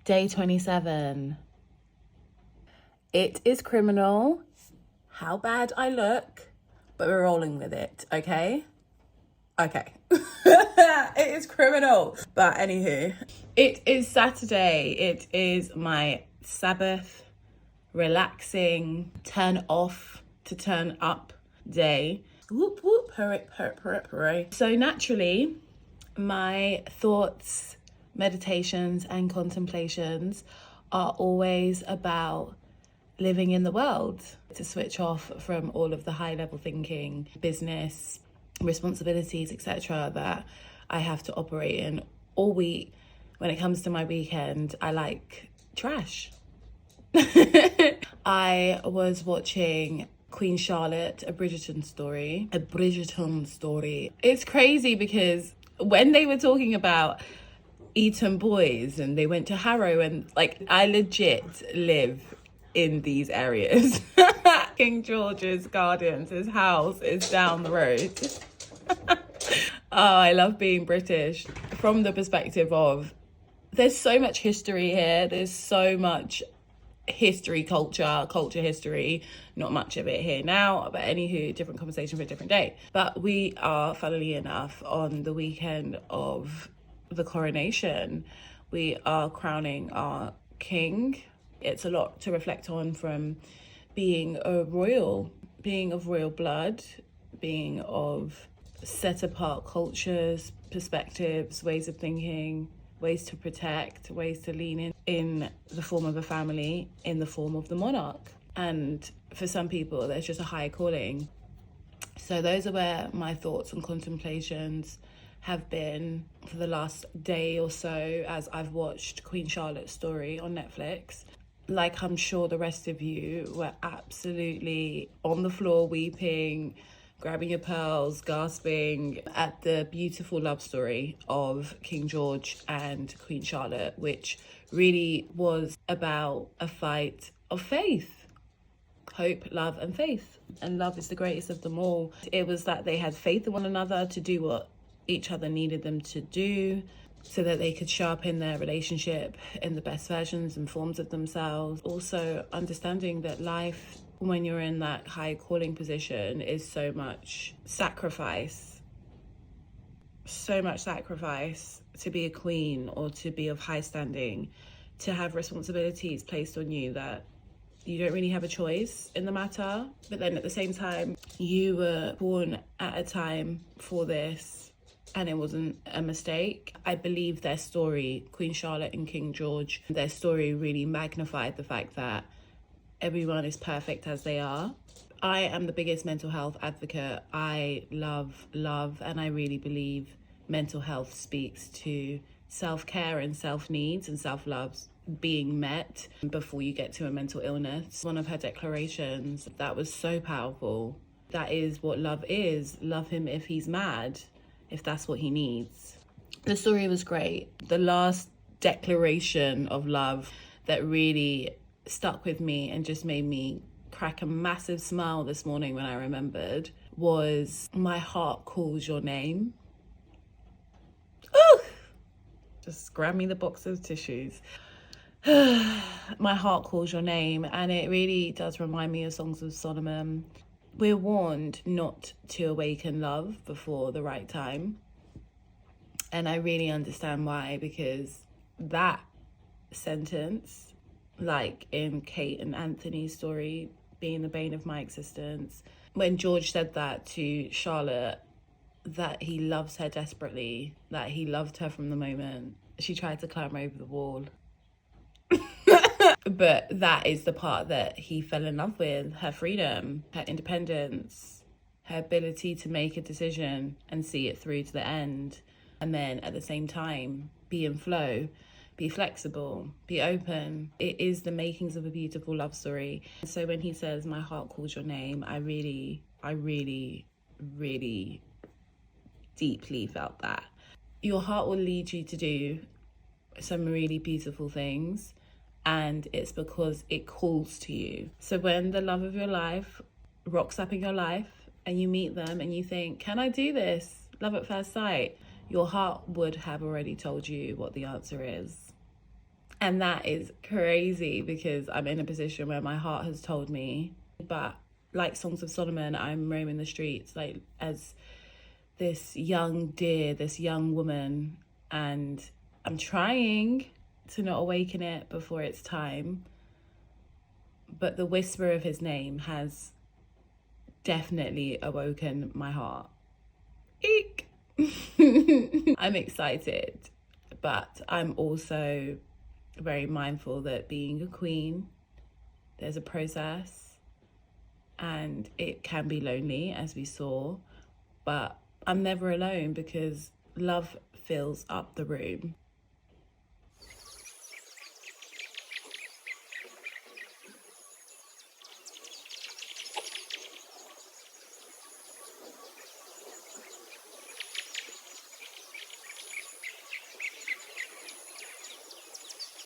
Day 27. It is criminal how bad I look, but we're rolling with it, okay? Okay. It is criminal. But anywho, it is Saturday. It is my Sabbath, relaxing, turn off to turn up day. Whoop, whoop, hooray, hooray, hooray, hooray. So naturally, my thoughts, meditations, and contemplations are always about living in the world, to switch off from all of the high level thinking, business, responsibilities, etc. that I have to operate in all week. When it comes to my weekend, I like trash. I was watching Queen Charlotte, a Bridgerton story. It's crazy because when they were talking about Eton Boys and they went to Harrow, and like, I legit live in these areas. King George's Gardens, his house is down the road. Oh, I love being British from the perspective of there's so much history here. There's so much history, culture history, not much of it here now, but anywho, different conversation for a different day. But we are, funnily enough, on the weekend of the coronation. We are crowning our king. It's a lot to reflect on, from being of royal blood, being of set apart cultures, perspectives, ways of thinking, ways to protect, ways to lean in the form of a family, in the form of the monarch. And for some people, there's just a higher calling. So those are where my thoughts and contemplations have been for the last day or so, as I've watched Queen Charlotte's story on Netflix. Like, I'm sure the rest of you were absolutely on the floor weeping, grabbing your pearls, gasping at the beautiful love story of King George and Queen Charlotte, which really was about a fight of faith. Hope, love, and faith. And love is the greatest of them all. It was that they had faith in one another to do what each other needed them to do, so that they could sharpen their relationship in the best versions and forms of themselves. Also understanding that life, when you're in that high calling position, is so much sacrifice to be a queen or to be of high standing, to have responsibilities placed on you that you don't really have a choice in the matter. But then at the same time, you were born at a time for this, and it wasn't a mistake. I believe their story, Queen Charlotte and King George, their story really magnified the fact that everyone is perfect as they are. I am the biggest mental health advocate. I love, and I really believe mental health speaks to self-care and self-needs and self-love being met before you get to a mental illness. One of her declarations that was so powerful. That is what love is. Love him if he's mad, if that's what he needs. The story was great. The last declaration of love that really stuck with me and just made me crack a massive smile this morning when I remembered was, "My heart calls your name." Ooh! Just grab me the box of tissues. My heart calls your name. And it really does remind me of Songs of Solomon. We're warned not to awaken love before the right time. And I really understand why, because that sentence, like in Kate and Anthony's story, being the bane of my existence, when George said that to Charlotte, that he loves her desperately, that he loved her from the moment she tried to climb over the wall. But that is the part that he fell in love with: her freedom, her independence, her ability to make a decision and see it through to the end. And then at the same time, be in flow, be flexible, be open. It is the makings of a beautiful love story. So when he says, "My heart calls your name," I really deeply felt that. Your heart will lead you to do some really beautiful things, and it's because it calls to you. So when the love of your life rocks up in your life and you meet them and you think, "Can I do this?" Love at first sight. Your heart would have already told you what the answer is. And that is crazy because I'm in a position where my heart has told me, but like Songs of Solomon, I'm roaming the streets like as this young deer, this young woman, and I'm trying to not awaken it before it's time. But the whisper of his name has definitely awoken my heart. Eek! I'm excited, but I'm also very mindful that being a queen, there's a process and it can be lonely, as we saw, but I'm never alone because love fills up the room.